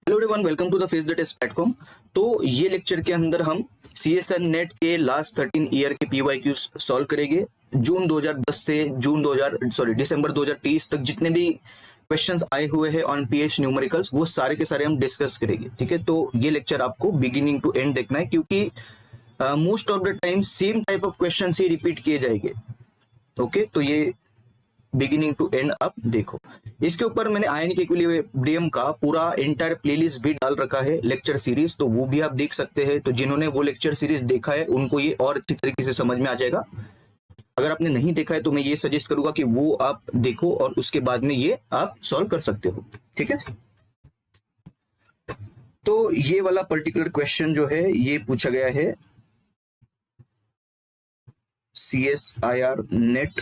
Hello everyone, welcome to the face the test platform. तो ये lecture के अंदर हम सीएसआर नेट के लास्ट 13 ईयर के पीवाईक्यूज सॉल्व करेंगे। जून 2010 से दिसंबर 2023 तक जितने भी क्वेश्चंस आए हुए हैं ऑन पीएच न्यूमेरिकल्स वो सारे के सारे हम डिस्कस करेंगे। ठीक है, तो ये लेक्चर आपको बिगिनिंग टू एंड देखना है क्योंकि most of the time same type of question he repeat किए जाएंगे। ओके, तो ये बिगिनिंग टू एंड आप देखो। इसके ऊपर मैंने आयनिक इक्विलिब्रियम का पूरा एंटायर प्लेलिस्ट भी डाल रखा है, लेक्चर सीरीज, तो वो भी आप देख सकते हैं। तो जिन्होंने वो लेक्चर सीरीज देखा है उनको ये और अच्छी तरीके से समझ में आ जाएगा। अगर आपने नहीं देखा है तो मैं ये सजेस्ट करूंगा कि वो आप देखो और उसके बाद में ये आप सॉल्व कर सकते हो। ठीक है, तो ये वाला पर्टिकुलर क्वेश्चन जो है ये पूछा गया है CSIR नेट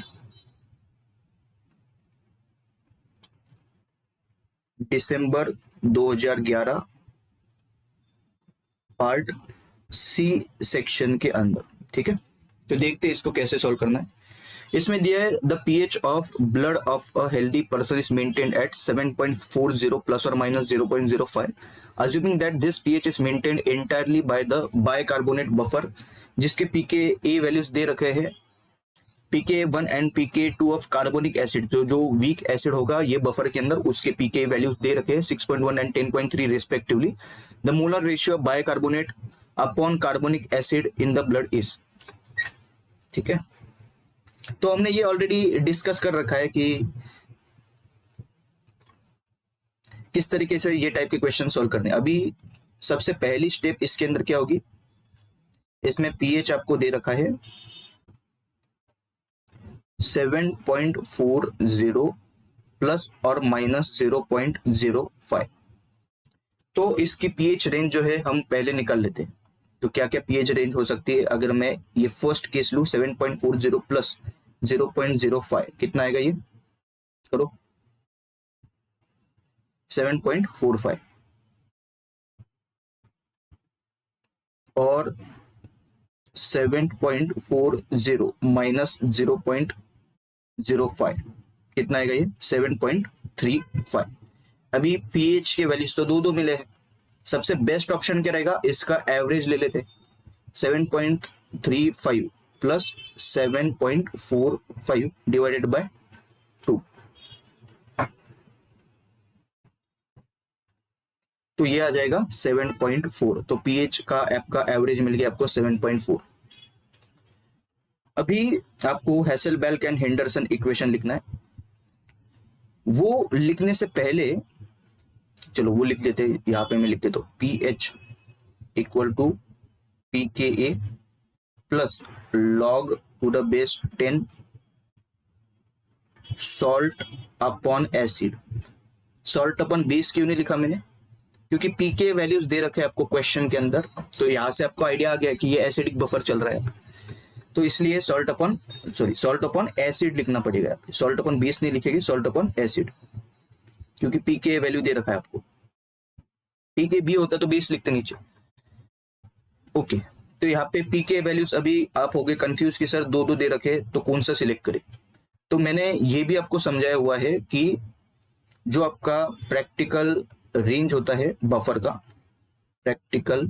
दिसंबर 2011 पार्ट सी सेक्शन के अंदर। ठीक है, तो देखते हैं इसको कैसे सॉल्व करना है। इसमें दिया है the pH of blood of a healthy person is maintained at 7.40 plus और minus 0.05, assuming that this pH is maintained entirely by the bicarbonate buffer, जिसके पीके वैल्यूज दे रखे हैं pK1 and pK2 of carbonic acid. जो weak acid होगा ये buffer के अंदर, उसके pK वैल्यूज दे रखे हैं 6.1 and 10.3 respectively. The molar ratio of bicarbonate upon carbonic acid in the blood is. ठीक है, तो हमने ये ऑलरेडी डिस्कस कर रखा है कि किस तरीके से ये टाइप के क्वेश्चन सॉल्व करने। अभी सबसे पहली स्टेप इसके अंदर क्या होगी, इसमें pH आपको दे रखा है 7.40 प्लस और माइनस 0.05। तो इसकी पीएच रेंज जो है हम पहले निकाल लेते हैं। तो क्या क्या पीएच रेंज हो सकती है, अगर मैं ये फर्स्ट केस लूं 7.40 प्लस 0.05 कितना आएगा, ये करो 7.45 और 7.40 माइनस 0.05 कितना आएगा, ये 7.35। अभी पीएच के वैल्यूज तो दो मिले हैं। सबसे बेस्ट ऑप्शन क्या रहेगा, इसका एवरेज ले लेते 7.35 प्लस 7.45 डिवाइडेड बाय 2, तो ये आ जाएगा 7.4। तो पीएच का आपका एवरेज मिल गया आपको 7.4। अभी आपको हैसेलबैल्क एंड हेंडरसन इक्वेशन लिखना है। वो लिखने से पहले चलो वो लिख देते, यहां पे मैं लिख देता हूं pH equal to pKa plus log to the base 10 salt upon acid. Salt upon base क्यों नहीं लिखा मैंने, क्योंकि पीके वैल्यूज दे रखे हैं आपको क्वेश्चन के अंदर, तो यहां से आपको आइडिया आ गया कि ये एसिडिक बफर चल रहा है, तो इसलिए सॉल्ट अपॉन एसिड लिखना पड़ेगा। सॉल्ट अपॉन बेस नहीं लिखेगी, सॉल्ट अपॉन एसिड, क्योंकि पीके वैल्यू दे रखा है आपको। पीके बी होता तो बेस लिखते नीचे। ओके, तो यहाँ पे पीके वैल्यूज अभी आप हो गए कंफ्यूज कि सर दो दे रखे तो कौन सा सिलेक्ट करें। तो मैंने ये भी आपको समझाया हुआ है कि जो आपका प्रैक्टिकल रेंज होता है बफर का, प्रैक्टिकल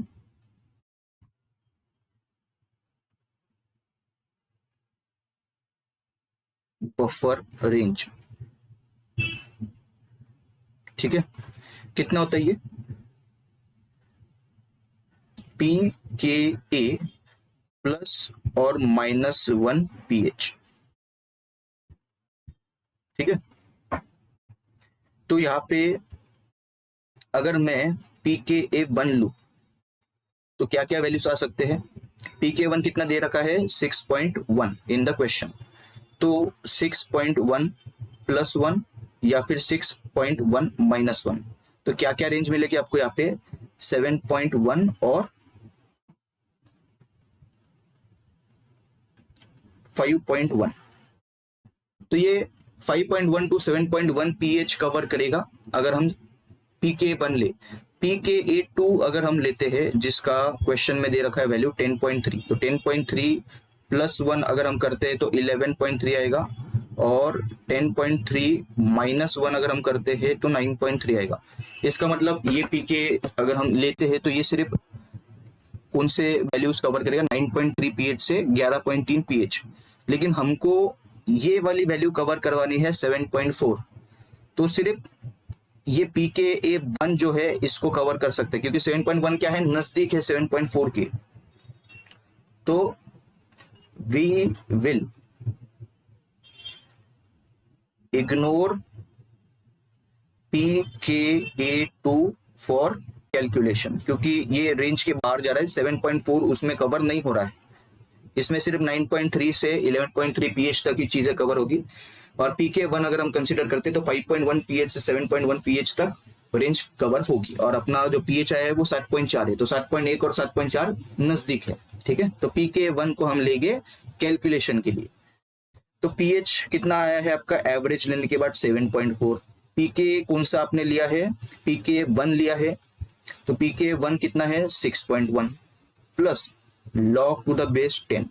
बफर रेंज, ठीक है, कितना होता है ये pKa प्लस और माइनस 1 pH। ठीक है, तो यहां पे अगर मैं pKa1 लूं तो क्या क्या वैल्यूज आ सकते हैं। pKa1 कितना दे रखा है 6.1 इन द क्वेश्चन, तो 6.1 प्लस 1 या फिर 6.1 माइनस 1, तो क्या क्या रेंज मिलेगी आपको यहाँ पे 7.1 और 5.1। तो ये 5.1 टू 7.1 pH कवर करेगा अगर हम pKa1 ले। pKa2 अगर हम लेते हैं जिसका क्वेश्चन में दे रखा है वैल्यू 10.3, तो 10.3 प्लस 1 अगर हम करते हैं तो 11.3 आएगा और 10.3 -1 अगर हम करते हैं तो 9.3 आएगा। इसका मतलब ये पीके अगर हम लेते हैं तो ये सिर्फ कौन से वैल्यूज कवर करेगा, 9.3 पीएच से 11.3 पीएच, लेकिन हमको ये वाली वैल्यू कवर करवानी है 7.4। तो सिर्फ ये PKA1 जो है इसको कवर कर सकते हैं, क्योंकि 7.1 क्या है, नजदीक है 7.4 के। तो we will ignore PKA2 for calculation, क्योंकि ये रेंज के बाहर जा रहा है। 7.4 उसमें कवर नहीं हो रहा है, इसमें सिर्फ 9.3 से 11.3 पीएच तक की चीजें कवर होगी। और PK1 अगर हम कंसीडर करते हैं तो 5.1 पीएच से 7.1 पीएच तक रेंज कवर होगी, और अपना जो पीएच आया है वो 7.4 है, तो 7.1 और 7.4 नजदीक है। ठीक है, तो PK1 को हम लेंगे कैलकुलेशन के लिए। तो पीएच कितना आया है आपका, एवरेज लेने के बाद 7.4। पीके कौन सा आपने लिया है, PK1 लिया है, तो PK1 कितना है 6.1 plus log to the base 10।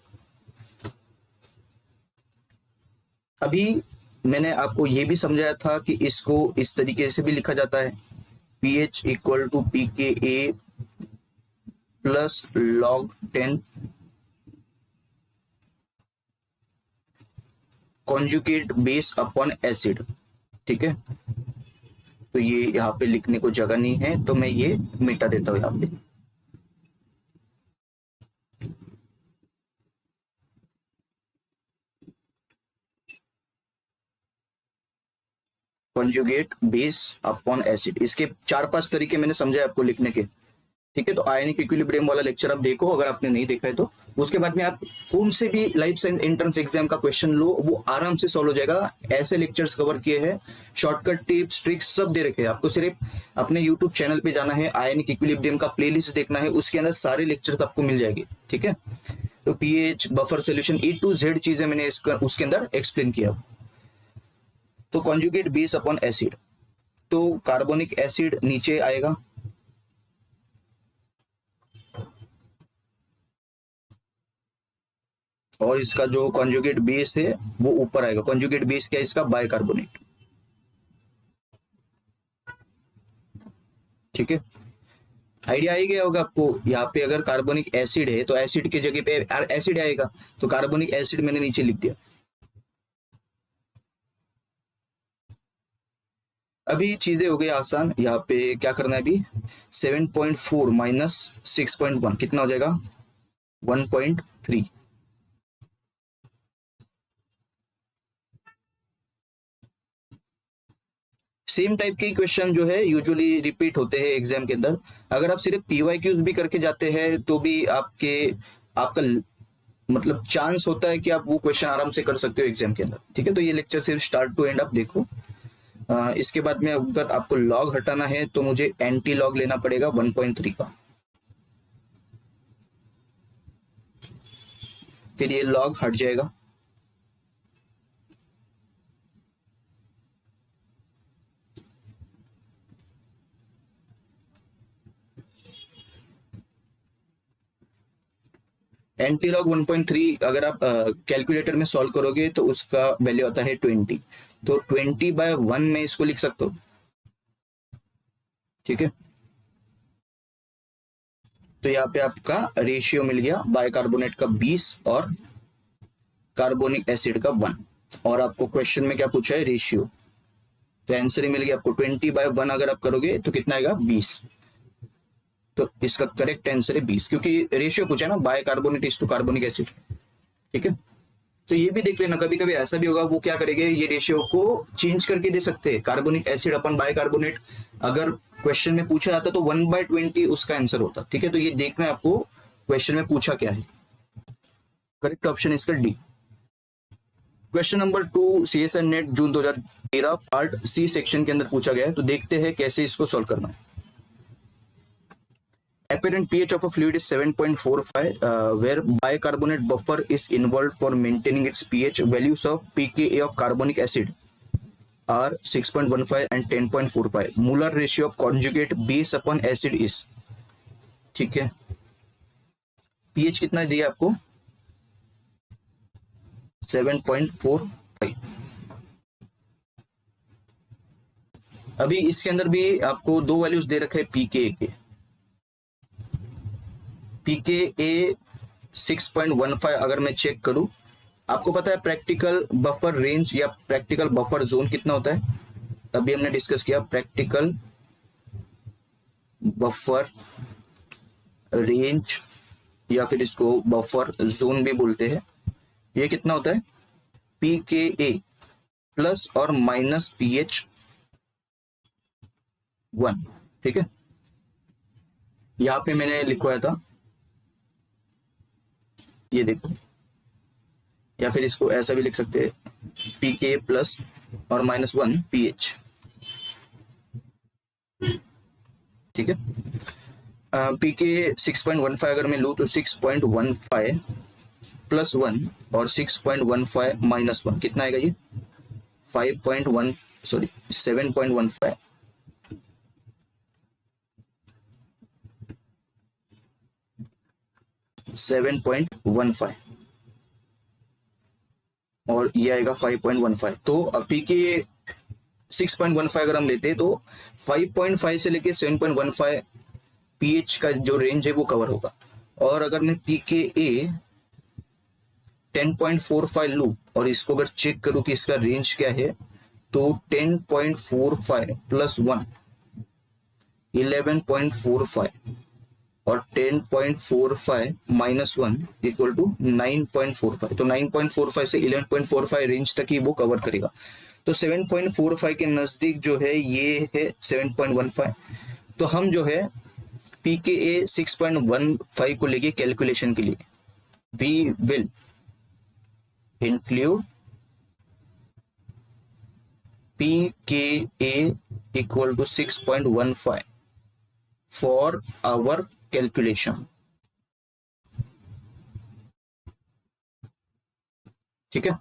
अभी मैंने आपको यह भी समझाया था कि इसको इस तरीके से भी लिखा जाता है, pH equal to PKA plus log 10 conjugate base upon acid. ठीक है, तो ये यहाँ पे लिखने को जगह नहीं है, तो मैं ये मिटा देता हूं यहाँ पे। कॉन्जुगेट बेस अपॉन एसिड, इसके 4-5 तरीके मैंने समझाए आपको लिखने के। ठीक है, तो आयनिक इक्विलिब्रियम वाला लेक्चर आप देखो अगर आपने नहीं देखा है तो। उसके बाद में आप कौन से भी लाइफ साइंस एंट्रेंस एग्जाम का क्वेश्चन लो, वो आराम से सॉल्व हो जाएगा। ऐसे लेक्चर्स कवर किए हैं, शॉर्टकट टिप्स ट्रिक्स सब दे रखे हैं। आपको सिर्फ अपने यूट्यूब चैनल पे जाना है, आयनिक इक्विलिब्रियम का प्लेलिस्ट देखना है, उसके अंदर सारे लेक्चर्स आपको मिल जाएंगे। ठीक है, तो pH buffer solution A to Z चीजें मैंने इसका उसके अंदर एक्सप्लेन किया। तो कॉन्जुगेट बेस अपॉन एसिड, तो कार्बोनिक एसिड नीचे आएगा, और इसका जो कॉन्जुगेट बेस है वो ऊपर आएगा। कॉन्जुगेट बेस क्या है इसका, बाइकार्बोनेट। ठीक है, आइडिया आ गया होगा आपको। यहाँ पे अगर कार्बोनिक एसिड है तो एसिड की जगह पे एसिड आएगा, तो कार्बोनिक एसिड मैंने नीचे लिख दिया। अभी चीजें हो गई आसान। यहाँ पे क्या करना है अभी, 7.4 माइनस 6.1 कितना हो जाएगा, 1.3। सेम टाइप के क्वेश्चन जो है यूजुअली रिपीट होते हैं एग्जाम के अंदर। अगर आप सिर्फ PYQs भी करके जाते हैं तो भी आपका मतलब चांस होता है कि आप वो क्वेश्चन आराम से कर सकते हो एग्जाम के अंदर। ठीक है, तो ये लेक्चर सिर्फ स्टार्ट टू एंड आप देखो। इसके बाद में अगर आपको लॉग हटाना है तो मुझे एंटी लॉग लेना पड़ेगा 1.3 का, फिर ये लॉग हट जाएगा। एंटी लॉग 1.3 अगर आप कैलकुलेटर में सॉल्व करोगे तो उसका वैल्यू आता है 20। तो 20/1 में इसको लिख सकते हो। ठीक है, तो यहाँ पे आपका रेशियो मिल गया, बाइकार्बोनेट का 20 और कार्बोनिक एसिड का 1। और आपको क्वेश्चन में क्या पूछा है, रेशियो, तो आंसर ही मिल गया आपको। 20/1 अगर आप करोगे तो कितना आएगा, 20। तो इसका करेक्ट आंसर है 20, क्योंकि रेशियो पूछा है ना, bicarbonate is to carbonic acid. ठीक है, तो ये भी देख लेना, कभी कभी ऐसा भी होगा वो क्या करेंगे, ये रेशियो को चेंज करके दे सकते हैं, कार्बोनिक एसिड अपन बाइकार्बोनेट। अगर क्वेश्चन में पूछा जाता तो 1/20 उसका आंसर होता। ठीक है, तो ये देखना है आपको क्वेश्चन में पूछा क्या है। करेक्ट ऑप्शन इसका D. Question number 2 CSN NET June 2013 part C section के अंदर पूछा गया है, तो देखते हैं कैसे इसको सॉल्व करना है। Apparent pH of a fluid is 7.45, where bicarbonate buffer is involved for maintaining its pH. Values of pKa of carbonic acid are 6.15 and 10.45. Molar ratio of conjugate base upon acid is, ठीक है, pH कितना दिया आपको, 7.45। अभी इसके अंदर भी आपको दो वैल्यूज दे रखे हैं पीके के। पीके ए 6.15 अगर मैं चेक करूं, आपको पता है प्रैक्टिकल बफर रेंज या प्रैक्टिकल बफर जोन कितना होता है? अभी हमने डिस्कस किया प्रैक्टिकल बफर रेंज या फिर इसको बफर जोन भी बोलते हैं। ये कितना होता है? पीके ए प्लस और माइनस पीएच 1। ठीक है, यहां पे मैंने लिखवाया था, ये देखो, या फिर इसको ऐसा भी लिख सकते हैं, पीके प्लस और माइनस 1 पीएच। ठीक है, पीके 6.15 अगर मैं लूँ तो 6.15 प्लस 1 और 6.15 माइनस 1 कितना आएगा? ये 5.1 सॉरी 7.15 7.15 और ये आएगा 5.15। तो अभी के 6.15 अगर हम लेते हैं तो 5.5 से लेके 7.15 पीएच का जो रेंज है वो कवर होगा। और अगर मैं पीके ए 10.45 लूं और इसको अगर चेक करूं कि इसका रेंज क्या है, तो 10.45 प्लस 1 11.45 और 10.45 माइनस 1 इक्वल टू 9.45। तो 9.45 से 11.45 रेंज तक ही वो कवर करेगा। तो 7.45 के नजदीक जो है ये है 7.15। तो हम जो है पीके ए 6.15 को लेके कैलकुलेशन के लिए we will include pK a equal to 6.15 for our calculation. ठीक है,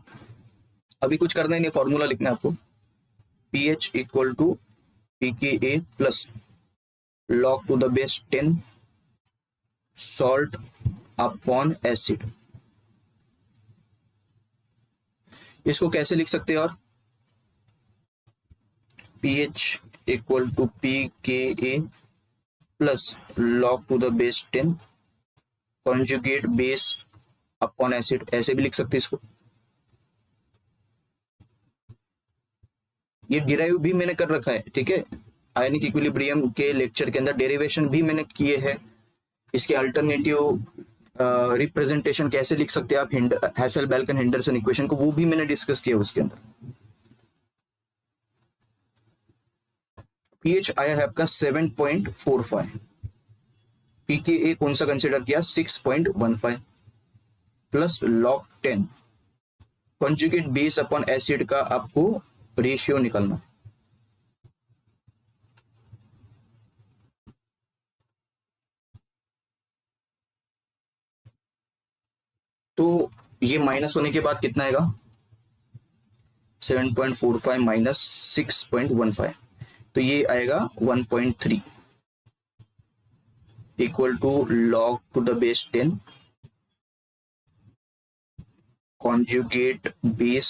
अभी कुछ करना ही नहीं, फॉर्मूला लिखना है आपको। PH equal to pK a plus log to the base 10 salt upon acid। इसको कैसे लिख सकते हैं? और pH equal to pKa plus log to the base 10 conjugate base upon acid, ऐसे भी लिख सकते हैं इसको। ये डिराइव भी मैंने कर रखा है। ठीक है, आयनिक इक्विलिब्रियम के लेक्चर के अंदर डेरिवेशन भी मैंने किए हैं। इसके अल्टरनेटिव रिप्रेजेंटेशन कैसे लिख सकते हैं आप हैसल बैल्कन हेंडरसन इक्वेशन को, वो भी मैंने डिस्कस किया उसके अंदर। पीएच आया है आपका 7.45, पीकेए कौन सा कंसिडर किया? 6.15 plus log 10 conjugate base upon acid का आपको रेशियो निकालना। तो ये माइनस होने के बाद कितना आएगा? 7.45 माइनस 6.15, तो ये आएगा 1.3 equal to log to the base 10 conjugate base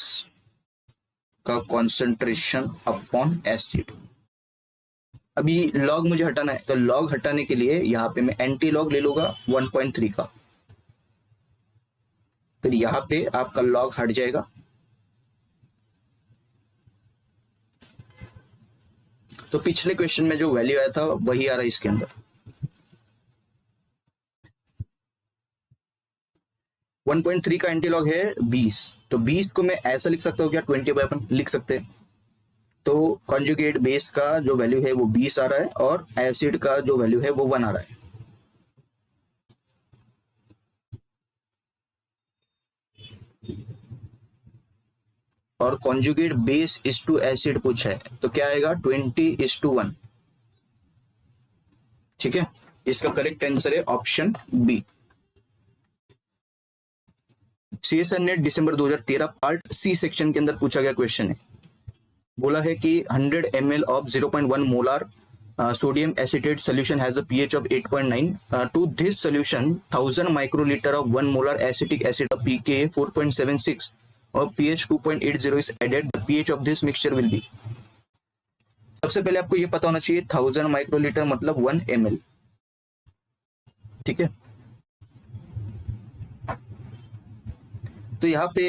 का कॉन्सेंट्रेशन अपॉन एसिड। अभी log मुझे हटाना है, तो log हटाने के लिए यहां पे मैं एंटी लॉग ले लूंगा 1.3 का, फिर यहां पे आपका log हट जाएगा। तो पिछले क्वेश्चन में जो वैल्यू आया था वही आ रहा है इसके अंदर। 1.3 का एंटीलॉग है 20, तो 20 को मैं ऐसा लिख सकता हूँ क्या? 20/1 लिख सकते हैं। तो कॉन्जुगेट बेस का जो वैल्यू है वो 20 आ रहा है और एसिड का जो वैल्यू है वो 1 आ रहा है। और conjugate base is to acid पूछा है, तो क्या आएगा? 20:1। ठीक है, इसका करेक्ट आंसर है option B. CSR NET December 2013 part C section के अंदर पूछा गया क्वेश्चन है। बोला है कि 100 ml of 0.1 molar sodium acetate solution has a pH of 8.9. To this solution, 1000 microliter of 1 molar acetic acid of pKa 4.76 or pH 2.80 is added. The pH of this mixture will be। सबसे पहले आपको ये पता होना चाहिए 1000 microlitre मतलब 1 ml, ठीक है। तो यहाँ पे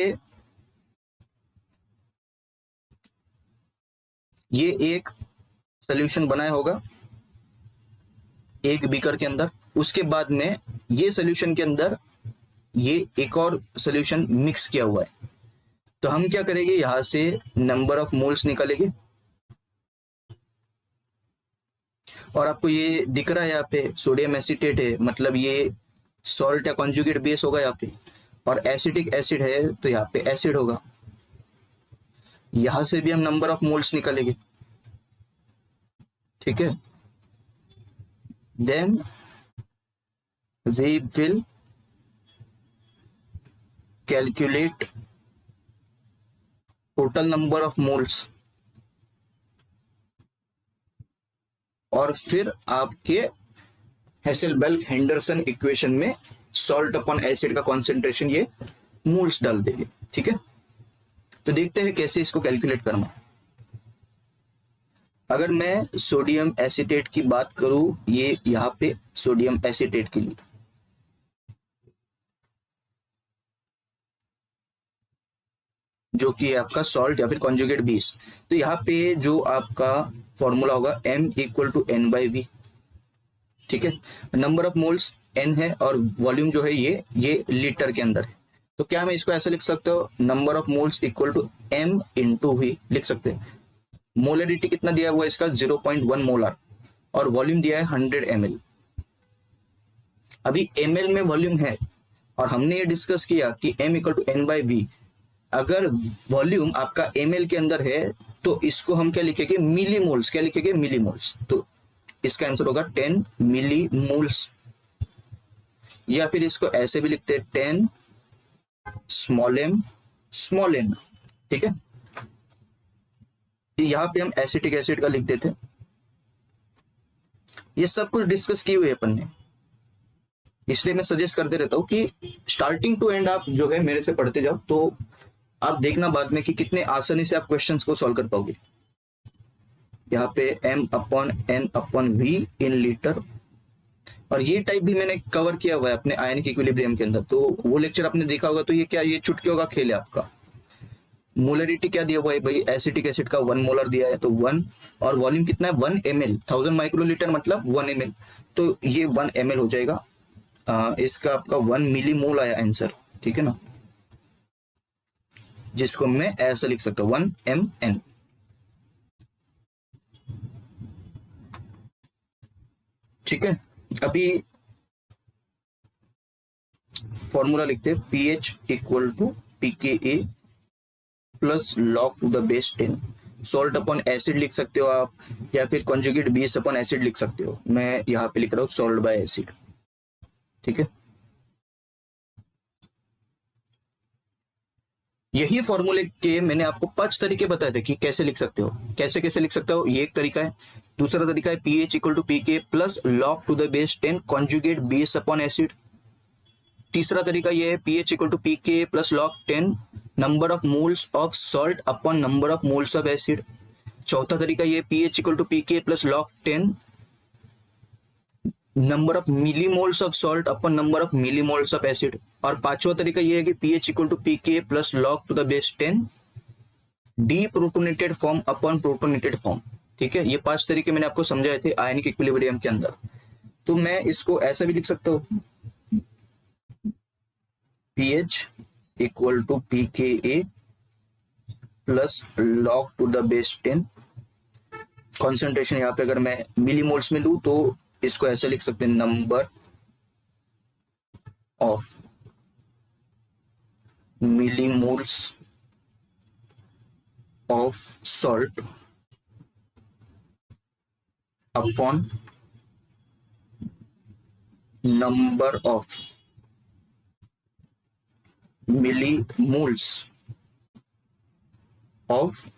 ये एक सोल्यूशन बनाया होगा एक बीकर के अंदर, उसके बाद में ये सोल्यूशन के अंदर ये एक और सोल्यूशन मिक्स किया हुआ है। तो हम क्या करेंगे, यहां से नंबर ऑफ मोल्स निकालेंगे, और आपको ये दिख रहा है यहाँ पे सोडियम एसीटेट है, मतलब ये सॉल्ट या कॉन्जुगेट बेस होगा यहाँ पे, और एसिटिक एसिड है तो यहाँ पे एसिड होगा। यहां से भी हम नंबर ऑफ मोल्स निकालेंगे, ठीक है। Then we will calculate total number of moles, और फिर आपके हेसेलबर्ग हेंडरसन इक्वेशन में सॉल्ट अपॉन एसिड का कॉन्सेंट्रेशन ये मोल्स डाल देंगे, ठीक है। तो देखते हैं कैसे इसको कैलकुलेट करना। अगर मैं सोडियम एसीटेट की बात करूं, ये यहां पे सोडियम एसीटेट के लिए जो कि आपका सॉल्ट या फिर कॉन्जुगेट बेस, तो यहाँ पे जो आपका फॉर्मूला होगा M इक्वल टू N/V, ठीक है। नंबर ऑफ मोल्स N है और वॉल्यूम जो है ये लीटर के अंदर है। तो क्या मैं इसको ऐसे लिख सकता हूँ, number of moles equal to M into V लिख सकते हैं। मोलरिटी कितना दिया हुआ है इसका 0.1 मोलर, और वॉल्यूम दिया है 100 ml। अभी ml में वॉल्यूम है, और हमने ये डिस्कस किया कि M इक्वल टू N/V। अगर वॉल्यूम आपका ml के अंदर है तो इसको हम क्या लिखेंगे, मिलीमोल्स। क्या लिखेंगे, मिलीमोल्स। तो इसका आंसर होगा 10 मिलीमोल्स, या फिर इसको ऐसे भी लिखते हैं 10 स्मॉल m, ठीक है। यहां पे हम एसिटिक एसिड का लिख देते। ये सब कुछ डिस्कस किए हुए अपन ने, इसलिए मैं सजेस्ट करते रहता हूं कि स्टार्टिंग टू एंड आप जो है मेरे से पढ़ते जाओ, तो आप देखना बाद में कि कितने आसानी से आप क्वेश्चंस को सॉल्व कर पाओगे। यहाँ पे M/N/V इन लीटर, और ये टाइप भी मैंने कवर किया हुआ है अपने आयनिक इक्विलिब्रियम के अंदर, तो वो लेक्चर आपने देखा होगा। तो ये क्या, ये चुटकियों का खेल है आपका। मोलरिटी क्या दिया हुआ है भाई, एसिटिक एसिड का 1 मोलर दिया है तो 1, और वॉल्यूम कितना है 1 ml, 1000 माइक्रोलीटर मतलब 1 ml, तो ये 1 ml हो जाएगा। इसका आपका 1 मिलीमोल आया आंसर, ठीक है ना, जिसको मैं ऐसा लिख सकता हूँ 1 mn, ठीक है। अभी फॉर्मूला लिखते हैं pH equal to pKa plus log to the base 10। Salt upon acid लिख सकते हो आप, या फिर कॉन्जुगेट बेस अपॉन एसिड लिख सकते हो। मैं यहाँ पे लिख रहा हूँ सॉल्ट बाय एसिड, ठीक है। यही फॉर्मूले के मैंने आपको 5 तरीके बताए थे कि कैसे लिख सकते हो, कैसे कैसे लिख सकते हो। ये एक तरीका है। दूसरा तरीका है pH equal to pK plus log to the base 10 conjugate base upon acid. तीसरा तरीका ये है pH equal to pK plus log 10 number of moles of salt upon number of moles of acid. चौथा तरीका ये pH equal to pK plus log 10 number of millimoles of salt upon number of millimoles of acid. और पांचवा तरीका ये है कि pH equal to pK plus log to the base 10 deprotonated form upon protonated form, ठीक है। ये 5 तरीके मैंने आपको समझाए थे आयनिक इक्विलिब्रियम के अंदर। तो मैं इसको ऐसा भी लिख सकता हूं, pH equal to pKa plus log to the base 10। Concentration यहाँ पे अगर मैं मिलीमोल्स में लूं तो इसको ऐसे लिख सकते हैं, number of millimoles of salt upon number of millimoles of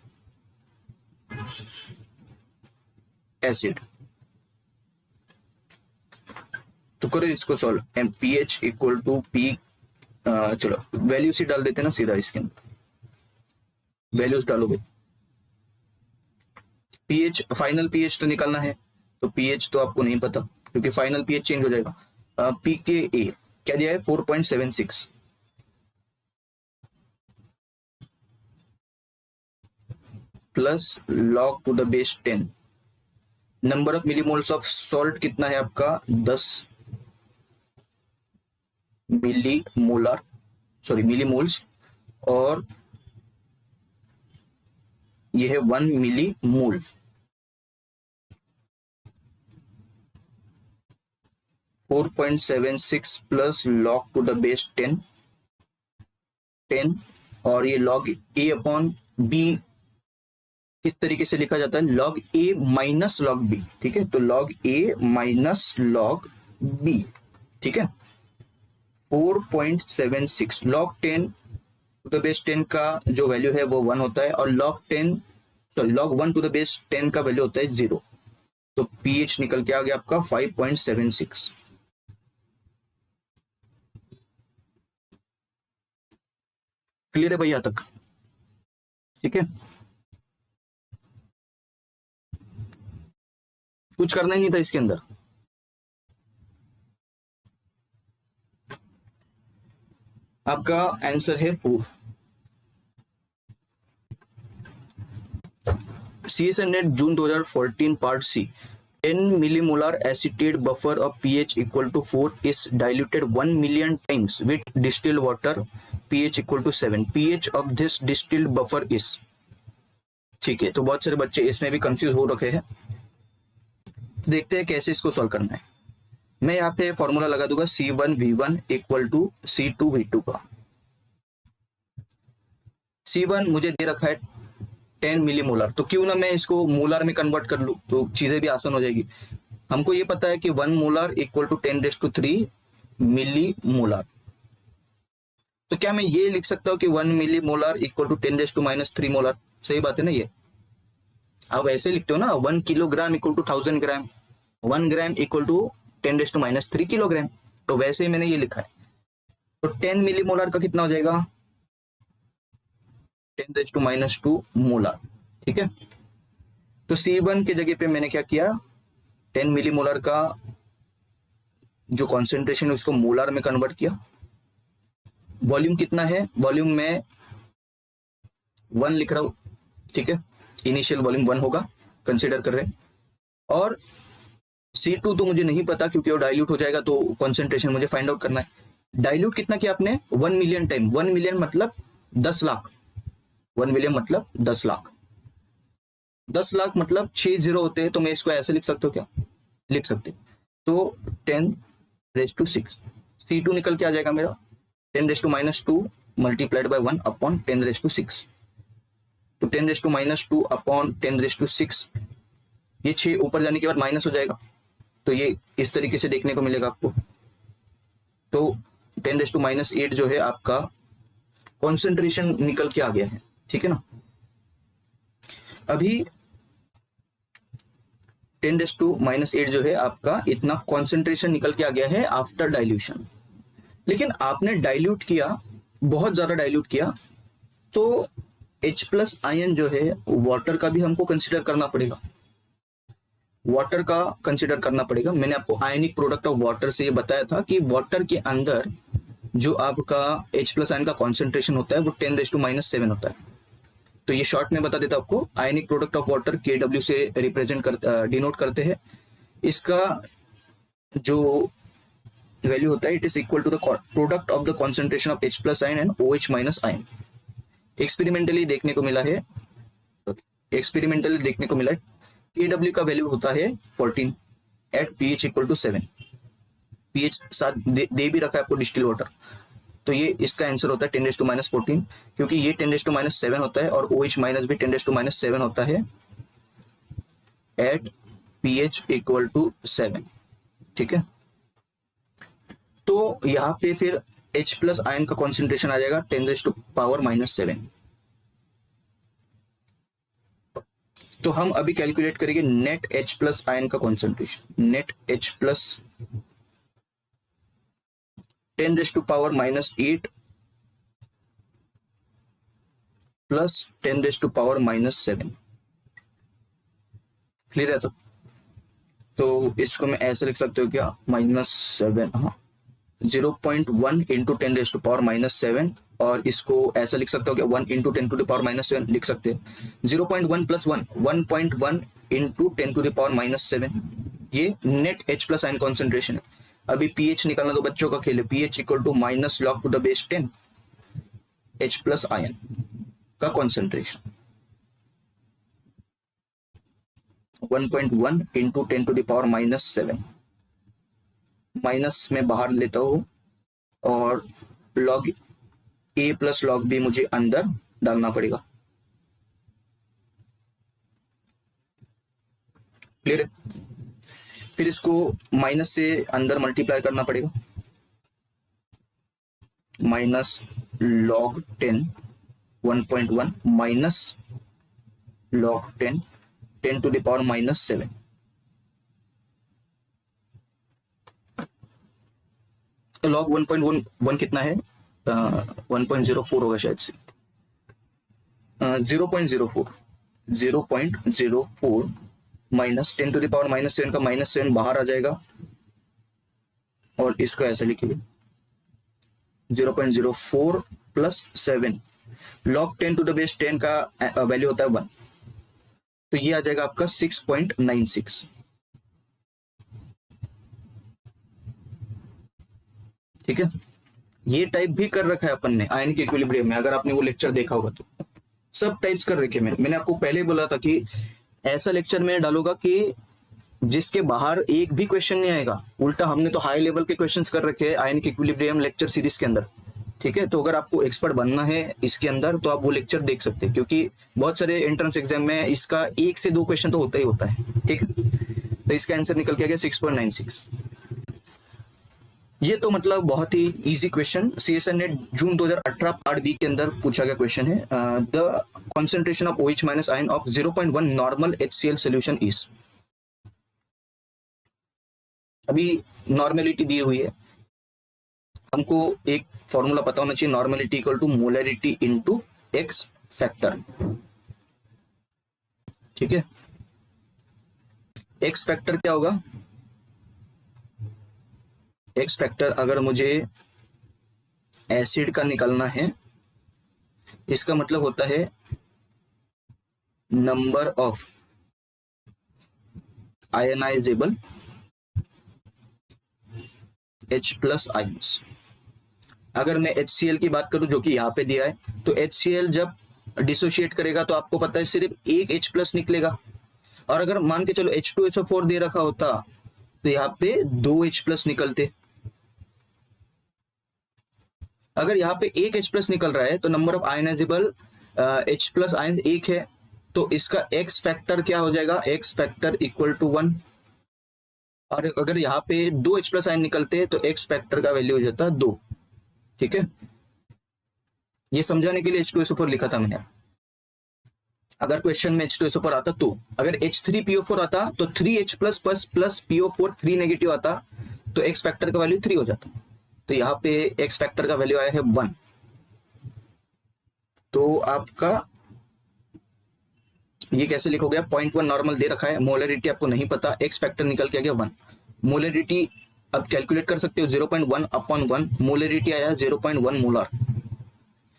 acid. तो करो इसको solve. pH equal to P, चलो वैल्यूज ही डाल देते ना सीधा, इसके अंदर वैल्यूज डालोगे। पीएच, फाइनल पीएच तो निकालना है, तो पीएच तो आपको नहीं पता क्योंकि फाइनल पीएच चेंज हो जाएगा। पीकेए क्या दिया है 4.76 plus log to the base 10। Number of millimoles of salt कितना है आपका 10 मिलीमोलर, सॉरी मिलीमोल्स, और ये है 1 millimole. 4.76 plus log to the base 10 और ये लॉग ए अपॉन बी किस तरीके से लिखा जाता है, लॉग ए माइनस लॉग बी। ठीक है, तो लॉग ए माइनस लॉग बी। ठीक है, 4.76 लॉग 10 टू द बेस 10 का जो वैल्यू है वो 1 होता है, और log 10 sorry log 1 to the base 10 का वैल्यू होता है 0। तो पीएच निकल के आ गया आपका 5.76। क्लियर है भैया तक? ठीक है, कुछ करना ही नहीं था इसके अंदर। आपका आंसर है 4। CSN net June 2014 part C, 10 millimolar acetate buffer of pH equal to 4 is diluted 1 million times with distilled water pH equal to 7. pH of this distilled buffer is, ठीक है, तो बहुत सारे बच्चे इसमें भी कंफ्यूज हो रखे हैं। देखते हैं कैसे इसको सॉल्व करना है। मैं यहाँ पे फॉर्मूला लगा दूंगा C1V1 इक्वल टू C2V2 का। C1 मुझे दे रखा है 10 मिलीमोलर, तो क्यों ना मैं इसको मोलर में कन्वर्ट कर लूं, तो चीजें भी आसान हो जाएगी। हमको ये पता है कि 1 molar equal to 10⁻³ millimolar, तो क्या मैं ये लिख सकता हूँ कि 1 millimolar equal to 10⁻³ molar? सही बात है ना ये। आप ऐसे लिखते हो ना, 1 kilogram equal to 1000 gram, 1 gram equal to 10⁻³ kilogram, तो वैसे ही मैंने ये लिखा है। तो 10 मिली मोलर का कितना हो जाएगा 10⁻² मोलर। ठीक है, तो C1 के जगह पे मैंने क्या किया, 10 मिली मोलर का जो कॉन्सेंट्रेशन है उसको मोलर में कन्वर्ट किया। वॉल्यूम कितना है, वॉल्यूम में 1 लिख रहा हूं। ठीक है, इनिशियल वॉल्यूम 1 होगा, कंसीडर कर रहे हैं। और C2 तो मुझे नहीं पता क्योंकि वो डाइल्यूट हो जाएगा, तो कॉन्सेंट्रेशन मुझे फाइंड आउट करना है। डाइल्यूट कितना किया आपने 1 मिलियन टाइम, 1 मिलियन मतलब 10 लाख, 1 मिलियन मतलब 10 लाख, 10 लाख मतलब 6 जीरो होते हैं, तो मैं इसको ऐसे लिख सकता हूँ, क्या लिख सकते, तो 10⁻⁶। C2 निकल के आ जाएगा मेरा 10⁻² मल्टीप्लाइड बाय 1 अपॉन 10⁻⁶। तो 10⁻² अपॉन 10⁻⁶, ये 6 ऊपर जाने के बाद माइनस हो जाएगा, तो ये इस तरीके से देखने को मिलेगा आपको। तो 10⁻⁸ जो है आपका कॉन्सेंट्रेशन निकल के आ गया है। ठीक है ना, अभी 10⁻⁸ जो है आपका इतना कॉन्सेंट्रेशन निकल के आ गया है आफ्टर डाइल्यूशन। लेकिन आपने डाइल्यूट किया, बहुत ज्यादा डाइल्यूट किया, तो H+ आयन जो है वाटर का भी हमको कंसीडर करना पड़ेगा, वाटर का कंसीडर करना पड़ेगा। मैंने आपको आयनिक प्रोडक्ट ऑफ वाटर से ये बताया था कि वाटर के अंदर जो आपका H+ आयन का कॉन्सेंट्रेशन होता है वो 10⁻⁻7 होता है। तो ये शॉर्ट में बता देता हूं आपको, ionic product of water KW से रिप्रेजेंट डिनोट करते हैं। इसका जो वैल्यू होता है, it is equal to the product of the concentration of H+ ion and OH- ion. Experimentally देखने को मिला है, KW का वैल्यू होता है 14 at pH equal to 7। pH साथ दे भी रखा है आपको डिस्टिल वाटर, तो ये इसका आंसर होता है 10⁻14, क्योंकि ये 10⁻7 होता है और OH- भी 10⁻7 होता है एट pH इक्वल टू 7। ठीक है, तो यहां पे फिर H+ आयन का कॉन्सेंट्रेशन आ जाएगा 10⁻⁻7। तो हम अभी कैलकुलेट करेंगे नेट H+ आयन का concentration. Net H+ 10⁻⁻8 plus 10⁻⁻7। Clear है? तो इसको मैं ऐसे लिख सकते हो क्या, -7, हाँ 0.1 इंटू 10⁻⁻7, और इसको ऐसा लिख सकते हो क्या 1 इंटू 10⁻⁻7 लिख सकते हैं। 0.1 प्लस 1 1.1 इंटू 10⁻⁻7, ये net H plus ion concentration है। अभी pH निकालना तो बच्चों का खेल है। pH equal to -log⁻10 H plus ion का कॉन्सेंट्रेशन 1.1 इंटू 10⁻⁻7, माइनस में बाहर लेता हूँ और log A plus log B मुझे अंदर डालना पड़ेगा। क्लियर है? फिर इसको माइनस से अंदर मल्टीप्लाई करना पड़ेगा, -log10 1.1 माइनस log10 10⁻⁻7। log 1.1 कितना है, 1.04 होगा शायद से, 0.04 माइनस 10⁻⁻7 का -7 बाहर आ जाएगा, और इसको ऐसे लिखिए 0.04 प्लस 7, log 10⁻10 का वैल्यू होता है 1, तो ये आ जाएगा आपका 6.96। ठीक है, ये टाइप भी कर रखा है अपन ने आयन के इक्विलिब्रियम में, अगर आपने वो लेक्चर देखा होगा तो सब टाइप्स कर रखे। मैंने आपको पहले बोला था कि ऐसा लेक्चर में डालूंगा कि जिसके बाहर एक भी क्वेश्चन नहीं आएगा, उल्टा हमने तो हाई लेवल के क्वेश्चंस कर रखे हैं आयन के इक्विलिब्रियम लेक्चर सीरीज के अंदर। ठीक है, तो अगर आपको एक्सपर्ट बनना है इसके अंदर तो आप वो लेक्चर देख सकते हैं, क्योंकि बहुत सारे एंट्रेंस एग्जाम में इसका 1 से 2 क्वेश्चन तो होता ही होता है। ठीक है, तो इसका आंसर निकल के आ गया 6.96। ये तो मतलब बहुत ही easy question, CSN NET June 2018 part B के अंदर पूछा गया क्वेश्चन है। The concentration of OH minus ion of 0.1 normal HCl solution is. अभी नॉर्मेलिटी दी हुई है, हमको एक फॉर्मूला पता होना चाहिए, normality equal to molarity into x factor. ठीक है, एक्स फैक्टर क्या होगा, एक्स फैक्टर अगर मुझे एसिड का निकालना है, इसका मतलब होता है number of ionisable H plus ions. अगर मैं HCl की बात करूं जो कि यहाँ पे दिया है, तो HCl जब डिसोशिएट करेगा तो आपको पता है सिर्फ एक H प्लस निकलेगा, और अगर मान के चलो H2SO4 दे रखा होता तो यहाँ पे 2 H प्लस निकलते। अगर यहाँ पे एक H प्लस निकल रहा है तो number of ionisable H plus ion 1 है, तो इसका X फैक्टर क्या हो जाएगा, X फैक्टर इक्वल टू 1। और अगर यहाँ पे 2 H प्लस आयन निकलते तो X फैक्टर का वैल्यू हो जाता 2। ठीक है, ये समझाने के लिए H2SO4 लिखा था मैंने। अगर क्वेश्चन में H2SO4 आता तो, अगर H3PO4 आता तो 3H plus plus PO4 3 negative आता तो X फैक्टर का वैल्यू 3 हो जाता। तो यहाँ पे X फैक्टर का वैल्यू आया है 1। तो आपका ये कैसे लिखोगे, 0.1 नॉर्मल दे रखा है, मोलरिटी आपको नहीं पता, X फैक्टर निकल के आ गया 1। मोलरिटी अब कैलकुलेट कर सकते हो, 0.1 अपॉन 1, मोलरिटी आया 0.1 मोलर।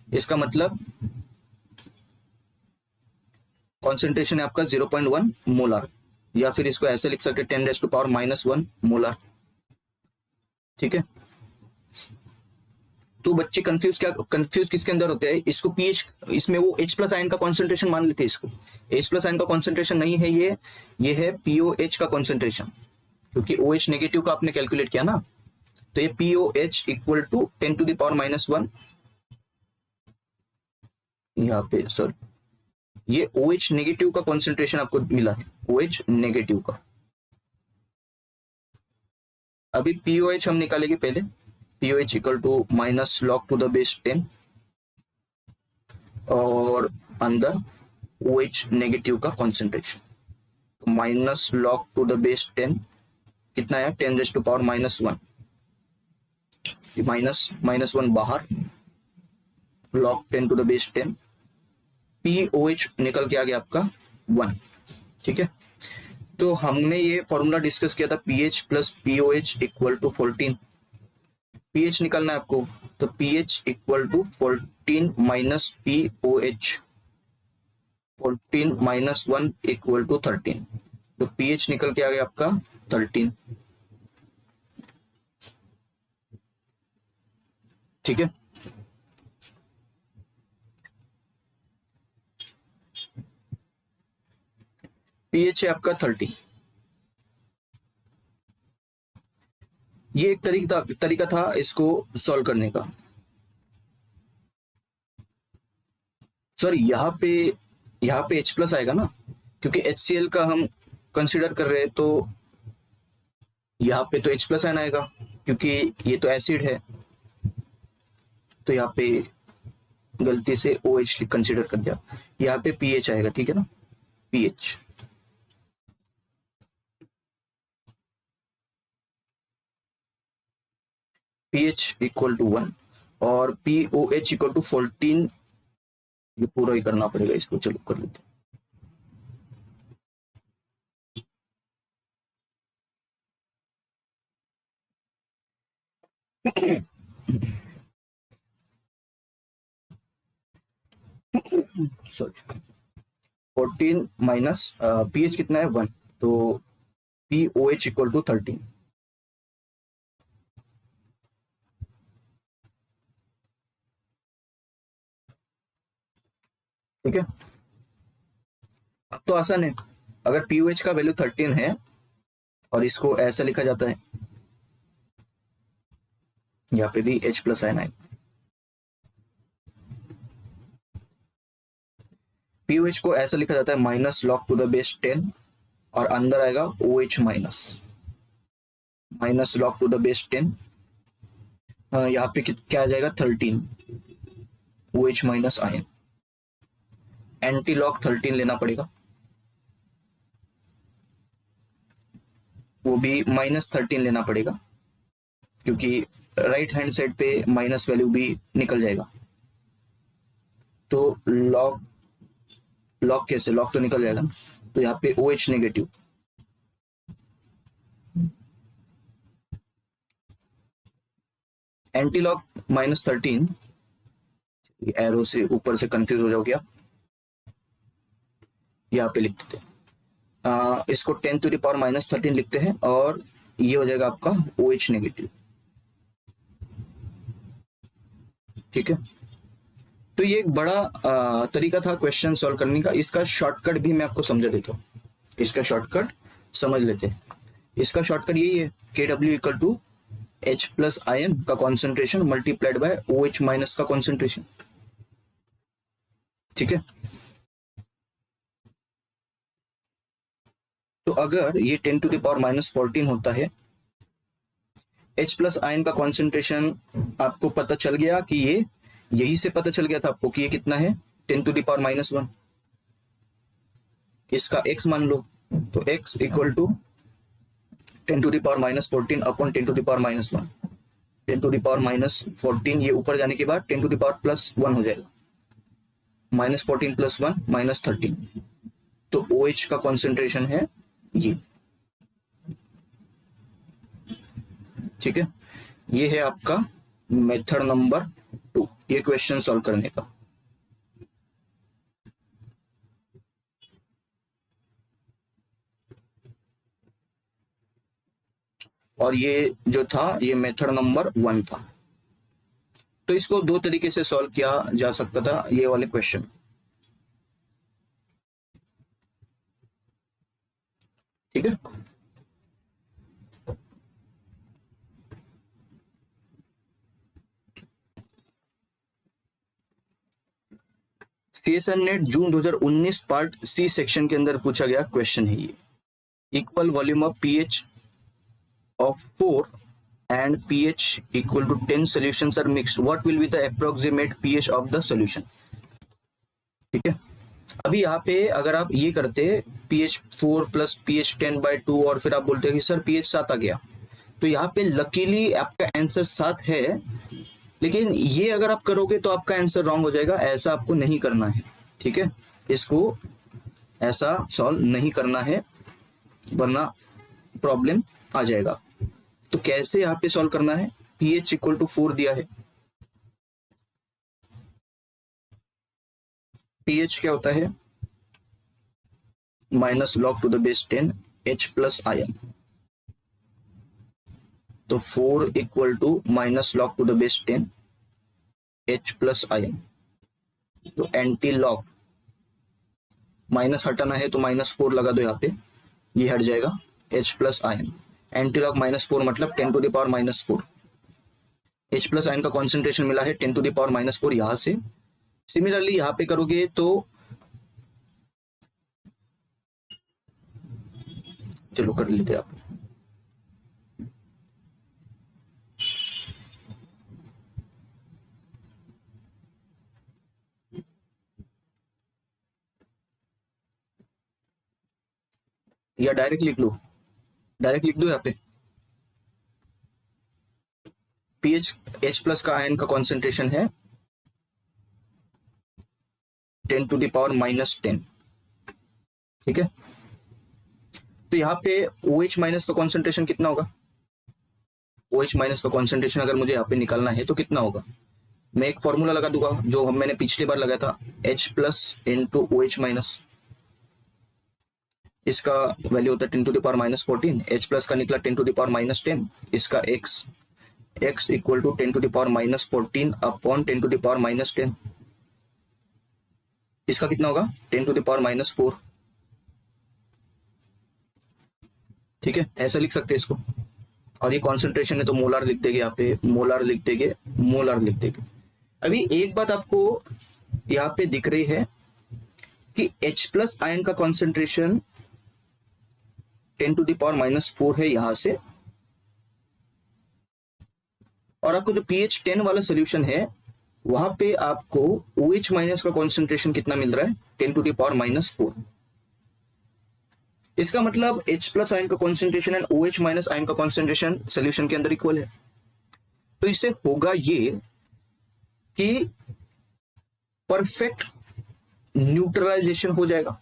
इसका मतलब कॉन्सेंट्रेशन है आपका 0.1 मोलर, या फिर इसको ऐसे लिख सकते 10⁻⁻1 मोलर। ठीक है, तो बच्चे कंफ्यूज किसके अंदर होते हैं, इसको पीएच, इसमें वो H प्लस आयन का कॉन्सेंट्रेशन मान लेते हैं, इसको H प्लस आयन का कॉन्सेंट्रेशन नहीं है, ये है POH का कॉन्सेंट्रेशन, क्योंकि OH नेगेटिव का आपने कैलकुलेट किया ना, तो ये POH इक्वल टू 10⁻⁻1, यहाँ पे सॉरी ये OH नेगेटिव का कॉन्सेंट्रेशन आपको मिला है, OH नेगेटिव का। अभी POH हम निकालेंगे पहले, POH इक्वल टू -log⁻10 और अंदर OH नेगेटिव का कॉन्सेंट्रेशन, -log⁻10 कितना है 10⁻⁻1, -1 बाहर, log 10⁻10, POH निकल के आ गया आपका 1। ठीक है, तो हमने ये फॉर्मूला डिस्कस किया था pH plus pOH equal to 14। PH निकालना है आपको, तो pH equal to 14 minus pOH, 14 minus 1 equal to 13। तो पीएच निकल के आ गया आपका 13। ठीक है, पीएच है आपका 30। ये एक तरीका था इसको सॉल्व करने का। सॉरी, यहाँ पे H प्लस आएगा ना, क्योंकि HCl का हम कंसिडर कर रहे हैं, तो यहाँ पे तो H प्लस आना आएगा, क्योंकि ये तो एसिड है। तो यहाँ पे गलती से OH कंसिडर कर दिया, यहाँ पे pH आएगा। ठीक है ना, pH। pH इक्वल टू 1 और POH इक्वल टू 14। ये पूरा ही करना पड़ेगा इसको, चलो कर लेते हैं। सॉरी, 14 माइनस pH कितना है 1, तो POH इक्वल टू 13। ठीक है, अब तो आसान है। अगर POH का वैल्यू 13 है और इसको ऐसा लिखा जाता है, यहाँ पे भी H प्लस आयन आएगा। POH को ऐसा लिखा जाता है minus log to the base 10 और अंदर आएगा OH minus log to the base 10। यहाँ पे क्या आ जाएगा 13 OH minus ion. Anti log 13 लेना पड़ेगा, वो भी माइनस 13 लेना पड़ेगा, क्योंकि राइट हैंड साइड पे माइनस वैल्यू भी निकल जाएगा। तो लॉग कैसे, लॉग तो निकल जाएगा, तो यहाँ पे OH negative. Anti log minus 13, arrow से ऊपर से कंफ्यूज हो जाओगे आप, यहाँ पे लिख देते हैं। इसको 10 टू द पावर माइनस 13 लिखते हैं और ये हो जाएगा आपका OH नेगेटिव। ठीक है, तो ये एक बड़ा तरीका था क्वेश्चन सॉल्व करने का। इसका शॉर्टकट भी मैं आपको समझा देता हूँ, इसका शॉर्टकट समझ लेते हैं। इसका शॉर्टकट यही है, KW equal to H plus ion का concentration multiplied by OH minus का कॉन्सेंट्रेशन। ठीक है, तो अगर ये 10 टू द पावर माइनस 14 होता है, H प्लस आयन का कॉन्सेंट्रेशन आपको पता चल गया कि ये यही से पता चल गया था आपको कि ये कितना है 10 टू द पावर माइनस 1। इसका x मान लो, तो x equal to 10 to the power minus 14 upon 10 to the power minus 1। 10 to the power minus 14 ये ऊपर जाने के बाद 10 टू द पावर प्लस 1 हो जाएगा, माइनस 14 प्लस 1 माइनस 13। तो OH का कॉन्सेंट्रेशन है ये। ठीक है, ये है आपका मेथड नंबर 2, ये क्वेश्चन सॉल्व करने का। और ये जो था ये मेथड नंबर 1 था। तो इसको दो तरीके से सॉल्व किया जा सकता था ये वाले क्वेश्चन। ठीक है, CSN नेट जून 2019 पार्ट सी सेक्शन के अंदर पूछा गया क्वेश्चन है ये। Equal volume of pH of 4 and pH equal to 10 solutions are mixed, what will be the approximate pH of the solution। ठीक है, अभी यहाँ पे अगर आप ये करते pH 4 प्लस pH 10/2 और फिर आप बोलते हैं कि सर pH 7 आ गया, तो यहाँ पे लकीली आपका आंसर 7 है, लेकिन ये अगर आप करोगे तो आपका आंसर रॉन्ग हो जाएगा। ऐसा आपको नहीं करना है। ठीक है, इसको ऐसा सॉल्व नहीं करना है। वरना प्रॉब्लम आ जाएगा। तो कैसे यहाँ पे सॉल्व करना है, pH इक्वल टू 4 दिया है, pH क्या होता है minus log to the base 10 H plus ion, तो 4 equal to minus log to the base 10 H plus ion, तो एंटी लॉग माइनस हटाना है तो -4 लगा दो यहाँ पे, ये हट जाएगा H plus ion, antilog -4 मतलब 10 to the power -4, H plus ion का कॉन्सेंट्रेशन मिला है 10 टू द पावर -4 यहां से। सिमिलरली यहां पे करोगे तो चलो कर लेते आप, या डायरेक्ट लिख लो, डायरेक्ट लिख दो यहाँ पे pH H प्लस का आयन का कॉन्सेंट्रेशन है 10 टू द पावर -10, ठीक है। तो यहाँ पे OH माइनस का कॉन्सेंट्रेशन कितना होगा, OH माइनस का कॉन्सेंट्रेशन अगर मुझे यहाँ पे निकालना है तो कितना होगा, मैं एक फॉर्मूला लगा दूंगा जो मैंने पिछली बार लगाया था, H plus into OH minus, इसका वैल्यू होता है 10 to the power -14, H plus का निकला 10 टू द पावर -10, इसका x equal to 10 to the power -14 upon 10 to the power -10, इसका कितना होगा 10 टू द पावर -4, ठीक है, ऐसा लिख सकते हैं इसको। और ये कॉन्सेंट्रेशन है तो मोलार लिख देंगे यहाँ पे, मोलार लिख देंगे, मोलार लिख देंगे। अभी एक बात आपको यहाँ पे दिख रही है कि H प्लस आयन का कॉन्सेंट्रेशन 10 टू द पावर -4 है यहां से, और आपको जो pH 10 वाला सोल्यूशन है वहां पे आपको OH माइनस का कॉन्सेंट्रेशन कितना मिल रहा है 10 टू द पावर -4। इसका मतलब H प्लस आयन का concentration and OH minus ion का कॉन्सेंट्रेशन सोल्यूशन के अंदर इक्वल है। तो इससे होगा ये कि परफेक्ट न्यूट्रलाइजेशन हो जाएगा,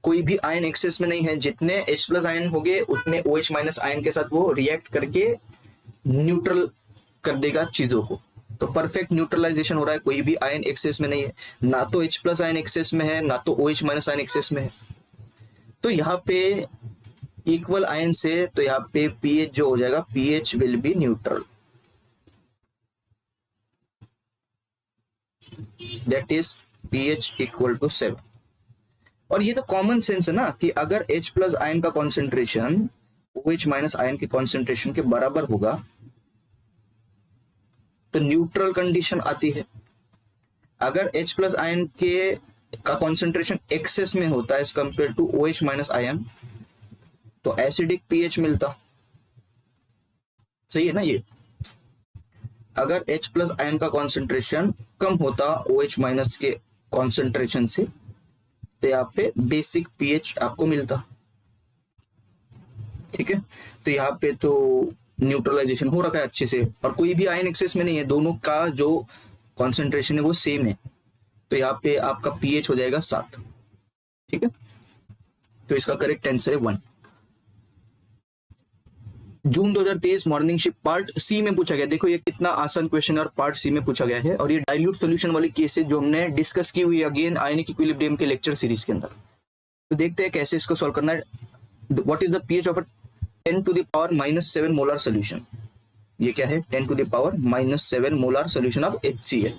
कोई भी आयन एक्सेस में नहीं है, जितने H प्लस आयन हो गए उतने OH माइनस आयन के साथ वो रिएक्ट करके न्यूट्रल कर देगा चीजों को। तो परफेक्ट न्यूट्रलाइजेशन हो रहा है, कोई भी आयन एक्सेस में नहीं है, ना तो H प्लस आयन एक्सेस में है ना तो OH माइनस आयन एक्सेस में है। तो यहाँ पे इक्वल आयन से तो यहाँ पे pH जो हो जाएगा pH will be neutral, that is pH equal to 7। और ये तो कॉमन सेंस है ना कि अगर H प्लस आयन का कॉन्सेंट्रेशन OH माइनस आयन के कॉन्सेंट्रेशन के बराबर होगा तो न्यूट्रल कंडीशन आती है। अगर H प्लस आयन के का कॉन्सेंट्रेशन एक्सेस में होता है as compare to OH minus ion तो एसिडिक pH मिलता, सही है ना। ये अगर H प्लस आयन का कॉन्सेंट्रेशन कम होता OH माइनस के कॉन्सेंट्रेशन से तो यहाँ पे बेसिक pH आपको मिलता, ठीक है। तो यहाँ पे तो न्यूट्रलाइजेशन हो रखा है अच्छे से, और कोई भी आयन एक्सेस में नहीं है, दोनों का जो कॉन्सेंट्रेशन है वो सेम है। तो यहाँ पे आपका pH हो जाएगा 7, ठीक है। तो इसका करेक्ट आंसर है 1। जून 2023 मॉर्निंग शिफ्ट पार्ट सी में पूछा गया। देखो ये कितना आसान क्वेश्चन और पार्ट सी में पूछा गया है, और ये डाइल्यूट सॉल्यूशन वाली केस है जो हमने डिस्कस की हुई है अगेन आयनिक इक्विलिब्रियम के लेक्चर सीरीज के अंदर। तो देखते हैं कैसे इसको सॉल्व करना है। What is the pH of a 10 to the power -7 molar solution. ये क्या है 10 to the power -7 molar solution of HCl।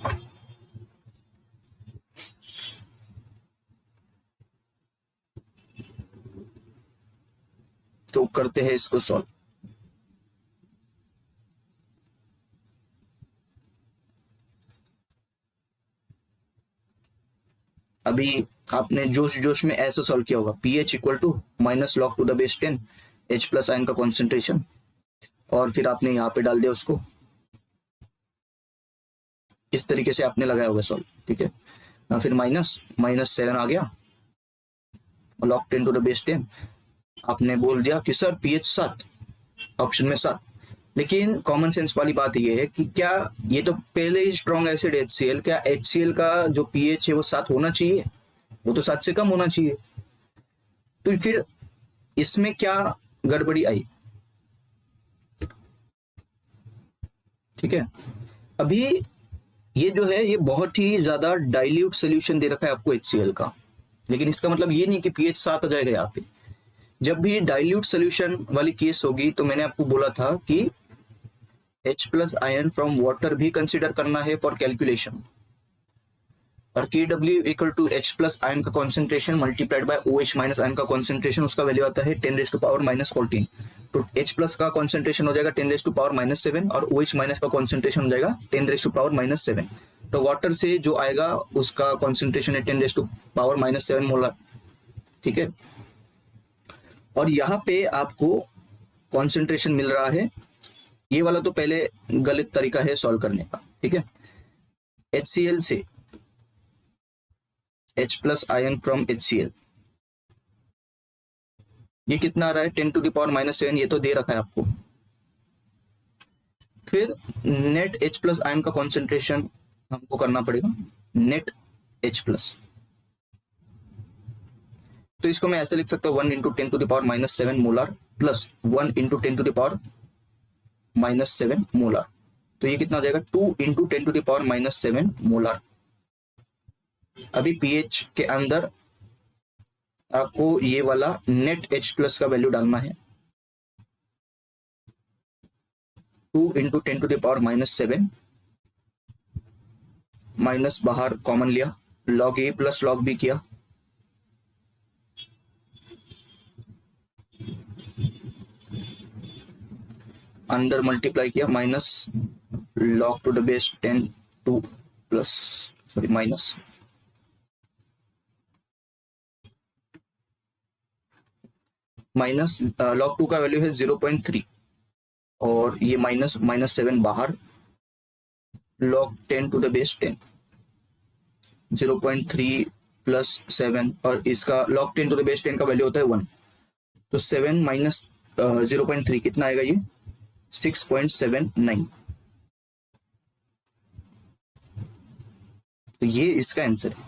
तो करते हैं इसको सॉल्व। अभी आपने जोश जोश में ऐसा सॉल्व किया होगा, pH equal to -log to the base 10 H plus ion का कॉन्सेंट्रेशन, और फिर आपने यहाँ पे डाल दिया उसको, इस तरीके से आपने लगाया होगा सॉल्व, ठीक है। फिर -7 आ गया, log 10 टू द बेस 10 आपने बोल दिया कि सर pH 7, ऑप्शन में 7। लेकिन कॉमन सेंस वाली बात ये है कि क्या ये तो पहले ही स्ट्रॉन्ग एसिड HCl, क्या HCl का जो pH है वो 7 होना चाहिए, वो तो 7 से कम होना चाहिए। तो फिर इसमें क्या गड़बड़ी आई, ठीक है। अभी ये जो है ये बहुत ही ज्यादा डाइल्यूट सोल्यूशन दे रखा है आपको HCl का, लेकिन इसका मतलब ये नहीं कि pH 7 आ जाएगा यहाँ पे। जब भी डाइल्यूट सोल्यूशन वाली केस होगी तो मैंने आपको बोला था कि H+ आयन फ्रॉम वाटर भी कंसिडर करना है फॉर कैलकुलेशन, और Kw equal to H+ ion का concentration multiplied by OH- ion का कॉन्सेंट्रेशन, उसका वैल्यू आता है 10⁻⁻14। तो H+ का कॉन्सेंट्रेशन हो जाएगा 10⁻⁷ और OH- का कॉन्सेंट्रेशन हो जाएगा 10⁻⁷। तो वाटर से जो आएगा उसका कॉन्सेंट्रेशन है 10⁻⁷ मोलर, ठीक है। और यहाँ पे आपको कॉन्सेंट्रेशन मिल रहा है, ये वाला तो पहले गलत तरीका है सॉल्व करने का, ठीक है। HCl से H+ आयन फ्रॉम HCl, ये कितना आ रहा है 10⁻⁷, ये तो दे रखा है आपको। फिर नेट H+ आयन का कॉन्सेंट्रेशन हमको करना पड़ेगा, नेट H+। तो इसको मैं ऐसे लिख सकता हूँ 1 × 10⁻⁷ मोलर प्लस 1 × 10⁻⁷ मोलर। तो ये कितना हो जाएगा 2 × 10⁻⁷ मोलर। अभी pH के अंदर आपको ये वाला नेट H+ का वैल्यू डालना है, 2 × 10⁻⁷ माइनस बाहर कॉमन लिया, log A plus log B किया, अंदर मल्टीप्लाई किया, minus log to the base 10 2 plus sorry minus log 2 का वैल्यू है 0.3 और ये -7 बाहर, log 10 to the base 10, 0.3 plus 7 और इसका log 10 टू द बेस 10 का वैल्यू होता है 1, तो 7 माइनस 0.3 कितना आएगा ये 6.79। तो ये इसका आंसर है।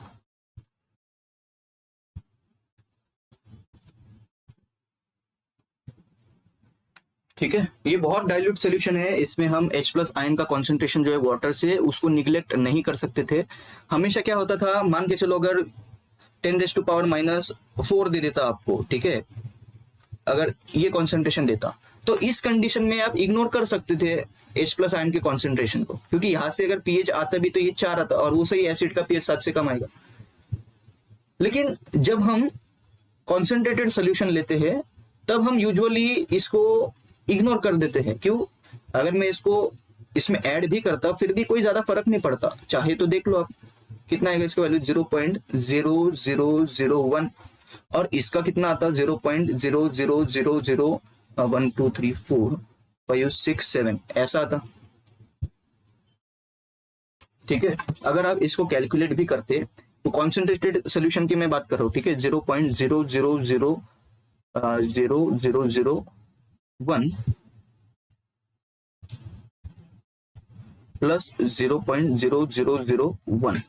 ठीक है, ये बहुत डाइल्यूट सोल्यूशन है, इसमें हम H+ आयन का कॉन्सेंट्रेशन जो है वाटर से उसको निग्लेक्ट नहीं कर सकते थे। हमेशा क्या होता था, मान के चलो अगर 10⁻⁻4 दे देता आपको, ठीक है, अगर ये कॉन्सेंट्रेशन देता तो इस कंडीशन में आप इग्नोर कर सकते थे H+ आयन के कॉन्सेंट्रेशन को, क्योंकि यहां से अगर pH आता भी तो ये 4 आता और वो सही एसिड का pH 7 से कम आएगा। लेकिन जब हम कॉन्सेंट्रेटेड सोल्यूशन लेते हैं तब हम यूजुअली इसको इग्नोर कर देते हैं। क्यों? अगर मैं इसको इसमें ऐड भी करता फिर भी कोई ज्यादा फर्क नहीं पड़ता, चाहे तो देख लो आप कितना आएगा इसका वैल्यू 0.0001 और इसका कितना आता 0.00001 2 3 4 5 6 7 ऐसा आता। ठीक है, अगर आप इसको कैलकुलेट भी करते तो कॉन्सेंट्रेटेड सोल्यूशन की मैं बात कर रहा हूँ, ठीक है, 0.000001 प्लस 0.00001,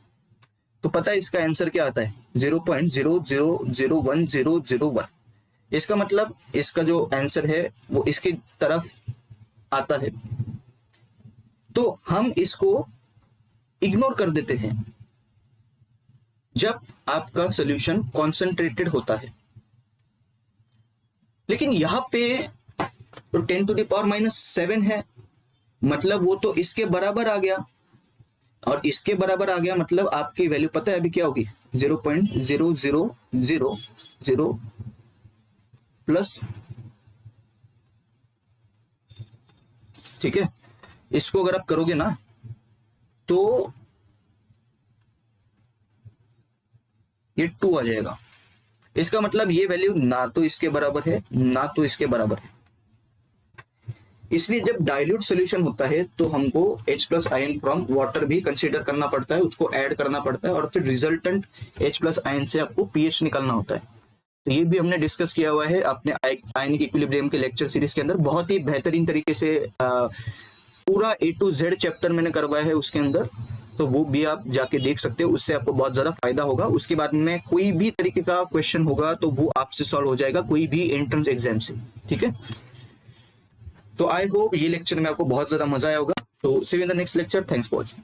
तो पता है इसका आंसर क्या आता है 0.0001001। इसका मतलब इसका जो आंसर है वो इसकी तरफ आता है, तो हम इसको इग्नोर कर देते हैं जब आपका सॉल्यूशन कॉन्सेंट्रेटेड होता है। लेकिन यहां पे तो 10⁻⁷ है, मतलब वो तो इसके बराबर आ गया, और इसके बराबर आ गया मतलब आपकी वैल्यू पता है अभी क्या होगी 0.0000 प्लस, ठीक है, इसको अगर आप करोगे ना तो ये 2 आ जाएगा। इसका मतलब ये वैल्यू ना तो इसके बराबर है ना तो इसके बराबर है। इसलिए जब डाइल्यूट सॉल्यूशन होता है तो हमको H+ आयन फ्रॉम वाटर भी कंसीडर करना पड़ता है, उसको ऐड करना पड़ता है और फिर रिजल्टेंट H+ आयन से आपको pH निकालना होता है। तो ये भी हमने डिस्कस किया हुआ है अपने आयनिक इक्विलिब्रियम के लेक्चर सीरीज के अंदर, बहुत ही बेहतरीन तरीके से पूरा A to Z चैप्टर मैंने करवाया है उसके अंदर। तो वो भी आप जाके देख सकते हो, उससे आपको बहुत ज्यादा फायदा होगा। उसके बाद में कोई भी तरीके का क्वेश्चन होगा तो वो आपसे सॉल्व हो जाएगा, कोई भी एंट्रेंस एग्जाम से, ठीक है। तो आई होप ये लेक्चर में आपको बहुत ज्यादा मजा आया होगा। तो see you in the next lecture, thanks for watching.